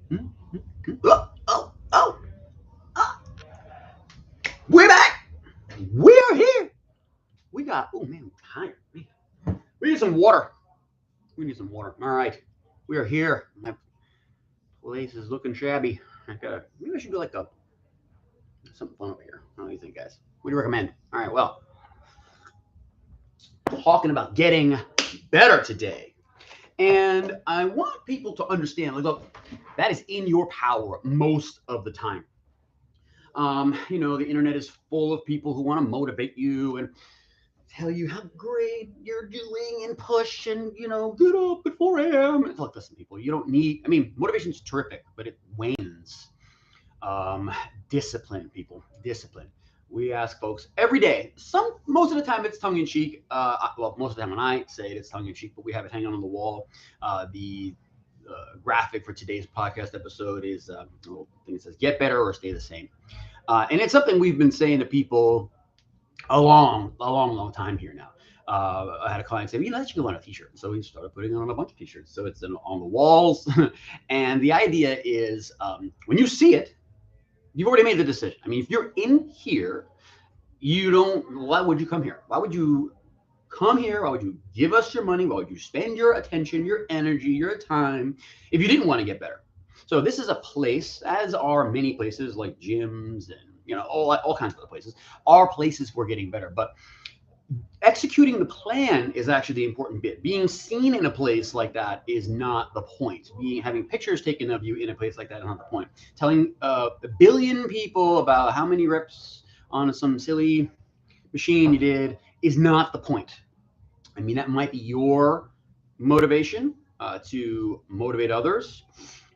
Oh, oh, oh, oh. We're back. We are here. We got, oh man, I'm tired. Man. We need some water. We need some water. All right. We are here. My place is looking shabby. Maybe I should do like something fun up here. What do you think, guys? What do you recommend? All right. Well, talking about getting better today. And I want people to understand, like, look, that is in your power most of the time. The internet is full of people who want to motivate you and tell you how great you're doing and push and, get up at 4 a.m. It's like, listen, people, you don't need, motivation's terrific, but it wanes. Um, Discipline, people, discipline. We ask folks every day. Most of the time it's tongue in cheek. Well, most of the time when I say it, it's tongue in cheek, but we have it hanging on the wall. The graphic for today's podcast episode is a little thing that says "Get better or stay the same," and it's something we've been saying to people a long time here now. I had a client say, that should go on a t-shirt. So we started putting it on a bunch of t-shirts. So it's on the walls. And the idea is when you see it, you've already made the decision. If you're in here, why would you come here? Why would you come here? Why would you give us your money? Why would you spend your attention, your energy, your time if you didn't want to get better? So this is a place, as are many places like gyms and all kinds of other places, are places for getting better. But executing the plan is actually the important bit. Being seen in a place like that is not the point. Having pictures taken of you in a place like that is not the point. Telling a billion people about how many reps on some silly machine you did is not the point. That might be your motivation to motivate others,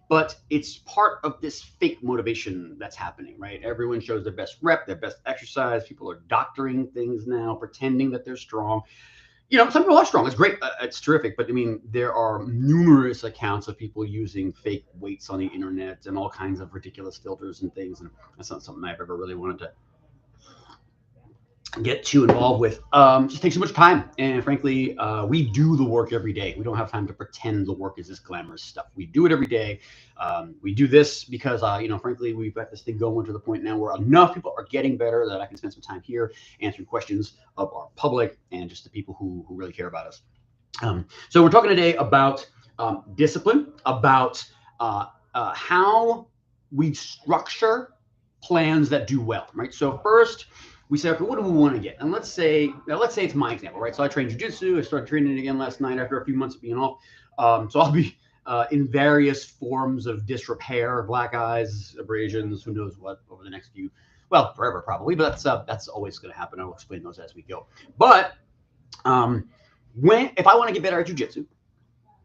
but it's part of this fake motivation that's happening, right? Everyone shows their best rep, their best exercise. People are doctoring things now, pretending that they're strong. Some people are strong. It's great. It's terrific. But there are numerous accounts of people using fake weights on the internet and all kinds of ridiculous filters and things. And that's not something I've ever really wanted to get too involved with. Just takes so much time, and frankly, we do the work every day. We don't have time to pretend the work is this glamorous stuff. We do it every day. We do this because frankly, we've got this thing going to the point now where enough people are getting better that I can spend some time here answering questions of our public and just the people who really care about us. So we're talking today about discipline, about how we structure plans that do well, right? So first, we say, okay, what do we want to get? And let's say it's my example, right? So I trained jujitsu. I started training again last night after a few months of being off. So I'll be in various forms of disrepair, black eyes, abrasions, who knows what, over the next forever probably. But that's always going to happen. I'll explain those as we go. But if I want to get better at jujitsu,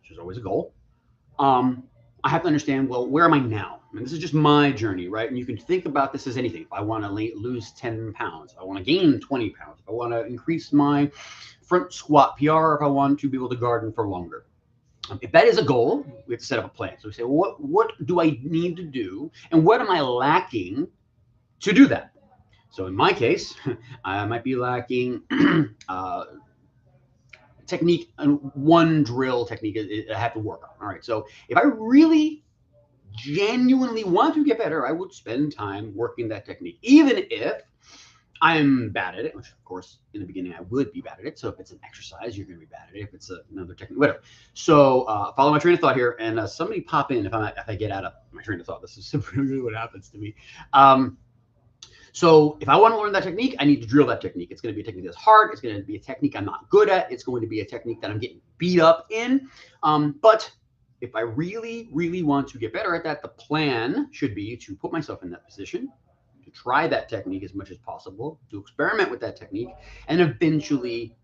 which is always a goal, I have to understand, well, where am I now? This is just my journey, right? And you can think about this as anything. If I want to lose 10 pounds, if I want to gain 20 pounds, if I want to increase my front squat PR, if I want to be able to garden for longer. If that is a goal, we have to set up a plan. So we say, well, what do I need to do? And what am I lacking to do that? So in my case, I might be lacking technique, and one drill technique I have to work on. All right. So if I really genuinely want to get better, I would spend time working that technique, even if I'm bad at it, which of course in the beginning I would be bad at it. So if it's an exercise, you're going to be bad at it. If it's another technique, whatever. So follow my train of thought here, and somebody pop in if I get out of my train of thought. This is simply what happens to me. So if I want to learn that technique, I need to drill that technique. It's going to be a technique that's hard. It's going to be a technique I'm not good at. It's going to be a technique that I'm getting beat up in. But if I really, really want to get better at that, the plan should be to put myself in that position, to try that technique as much as possible, to experiment with that technique, and eventually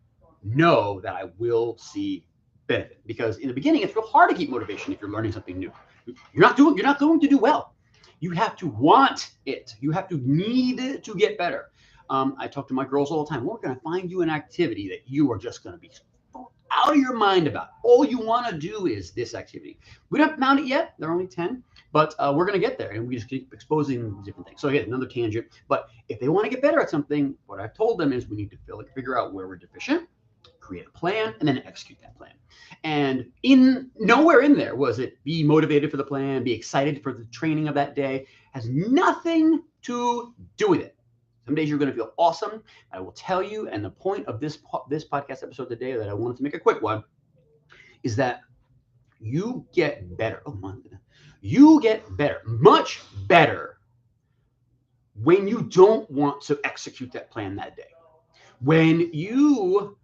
know that I will see benefit. Because in the beginning, it's real hard to keep motivation if you're learning something new. You're not going to do well. You have to want it. You have to need to get better. I talk to my girls all the time. We're going to find you an activity that you are just going to be out of your mind about. All you want to do is this activity. We don't found it yet. There are only 10, but we're going to get there, and we just keep exposing different things. So again, another tangent. But if they want to get better at something, what I've told them is we need to figure out where we're deficient, create a plan and then execute that plan. And nowhere in there was it be motivated for the plan, be excited for the training of that day. Has nothing to do with it. Some days you're going to feel awesome. I will tell you, and the point of this podcast episode today that I wanted to make a quick one is that you get better. Oh my goodness. You get better, much better, when you don't want to execute that plan that day. When you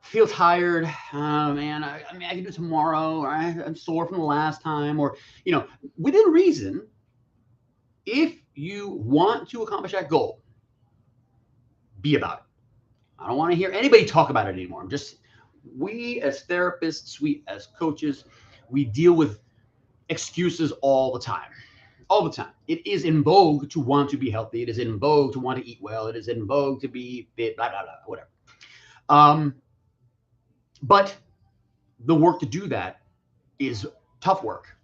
feel tired, oh man, I can do it tomorrow, or I'm sore from the last time, or, within reason, if you want to accomplish that goal, be about it. I don't want to hear anybody talk about it anymore. We as therapists, we as coaches, we deal with excuses all the time. All the time. It is in vogue to want to be healthy. It is in vogue to want to eat well. It is in vogue to be fit, blah, blah, blah, whatever. But the work to do that is tough work.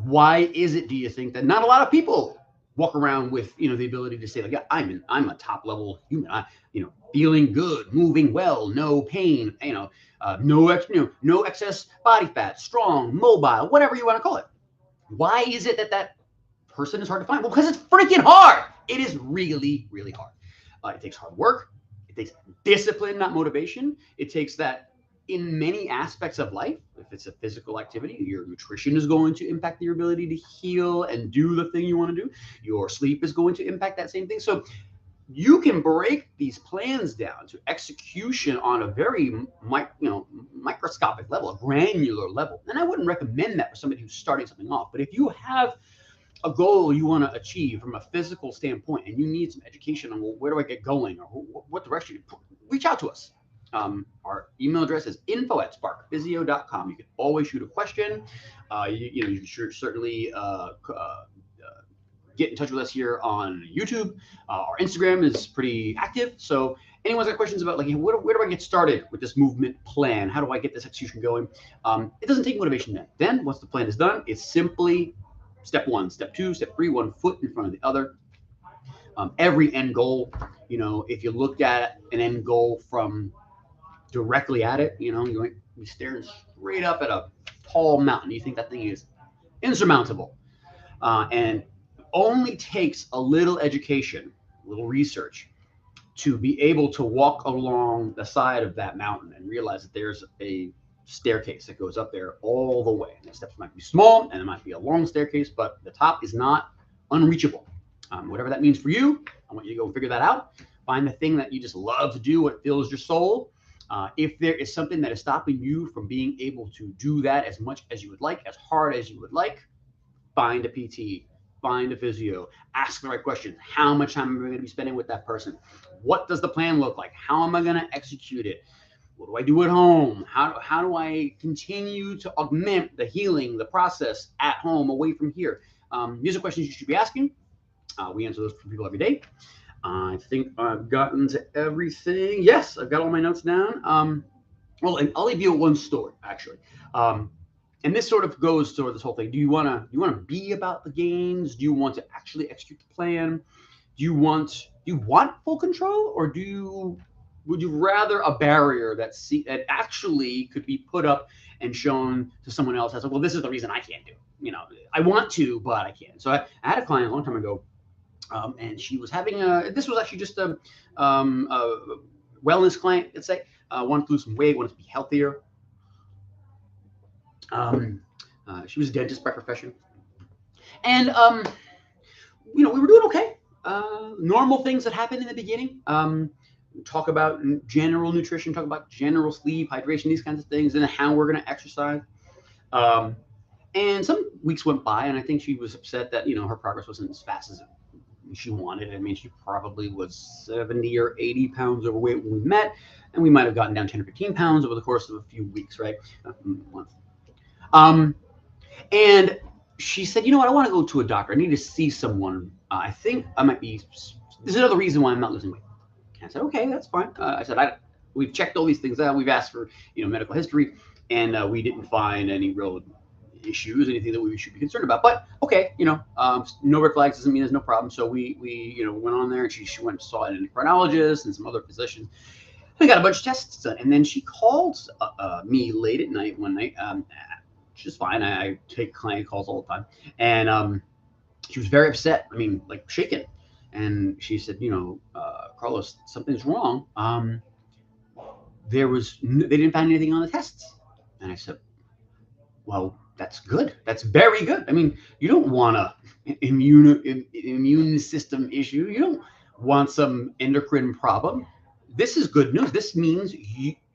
Why is it, do you think, that not a lot of people walk around with, the ability to say, like, yeah, I'm a top level human, feeling good, moving well, no pain, no excess body fat, strong, mobile, whatever you want to call it. Why is it that person is hard to find? Well, because it's freaking hard. It is really, really hard. It takes hard work. It takes discipline, not motivation. It takes that in many aspects of life. If it's a physical activity, your nutrition is going to impact your ability to heal and do the thing you want to do. Your sleep is going to impact that same thing. So you can break these plans down to execution on a very microscopic level, a granular level. And I wouldn't recommend that for somebody who's starting something off. But if you have a goal you want to achieve from a physical standpoint and you need some education on, well, where do I get going, or what direction, reach out to us. Our email address is info@sparkphysio.com. You can always shoot a question. You can certainly get in touch with us here on YouTube. Our Instagram is pretty active. So anyone's got questions about, like, where do I get started with this movement plan? How do I get this execution going? It doesn't take motivation then. Once the plan is done, it's simply step 1, step 2, step 3, one foot in front of the other. Every end goal, if you looked at an end goal from directly at it, you might be staring straight up at a tall mountain. You think that thing is insurmountable. And only takes a little education, a little research, to be able to walk along the side of that mountain and realize that there's a staircase that goes up there all the way. And the steps might be small and it might be a long staircase, but the top is not unreachable. Whatever that means for you, I want you to go and figure that out. Find the thing that you just love to do, what fills your soul. If there is something that is stopping you from being able to do that as much as you would like, as hard as you would like, find a PT. Find a physio, ask the right questions. How much time am I going to be spending with that person? What does the plan look like? How am I going to execute it? What do I do at home? How do I continue to augment the healing, the process at home, away from here? These are questions you should be asking. We answer those for people every day. I think I've gotten to everything. Yes, I've got all my notes down. Well, and I'll leave you with one story, actually. And this sort of goes toward this whole thing. Do you want to be about the gains? Do you want to actually execute the plan? Do you want full control, or would you rather a barrier that actually could be put up and shown to someone else as, well, this is the reason I can't do it. I want to, but I can't. So I had a client a long time ago, and she was having this was actually just a wellness client, let's say, wanted to lose some weight, wanted to be healthier. She was a dentist by profession, and we were doing okay. Normal things that happen in the beginning. Talk about general nutrition, talk about general sleep, hydration, these kinds of things, and how we're going to exercise. And some weeks went by, and I think she was upset that her progress wasn't as fast as she wanted. I mean, she probably was 70 or 80 pounds overweight when we met, and we might have gotten down 10 or 15 pounds over the course of a few weeks, right? Month. And she said, you know what, I want to go to a doctor. I need to see someone. I think I might be, this is another reason why I'm not losing weight. And I said, okay, that's fine. I said, we've checked all these things out. We've asked for, medical history, and we didn't find any real issues, anything that we should be concerned about. But okay, no red flags doesn't mean there's no problem. So we went on there, and she went and saw an endocrinologist and some other physicians. We got a bunch of tests done, and then she called me late at night one night. Which is fine. I take client calls all the time, and she was very upset. I mean, like shaken. And she said, Carlos, something's wrong. They didn't find anything on the tests. And I said, well, that's good. That's very good. I mean, you don't want a immune system issue. You don't want some endocrine problem. This is good news. This means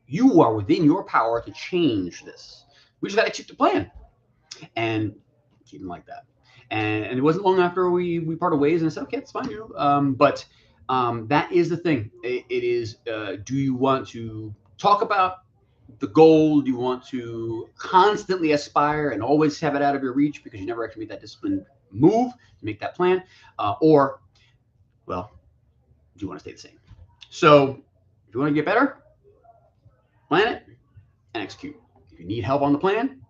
you are within your power to change this. We just got to keep the plan. And she didn't like that. And it wasn't long after we parted ways, and I said, okay, it's fine. But that is the thing. It is, do you want to talk about the goal? Do you want to constantly aspire and always have it out of your reach because you never actually made that disciplined move to make that plan? Or, well, do you want to stay the same? So if you want to get better, plan it and execute. If you need help on the plan,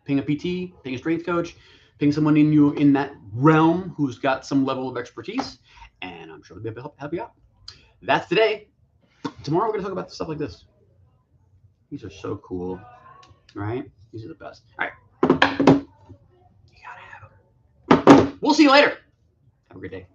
ping a PT, ping a strength coach, ping someone in that realm who's got some level of expertise, and I'm sure they'll be able to help you out. That's today. Tomorrow we're going to talk about stuff like this. These are so cool, right? These are the best. All right. You got to have them. We'll see you later. Have a great day.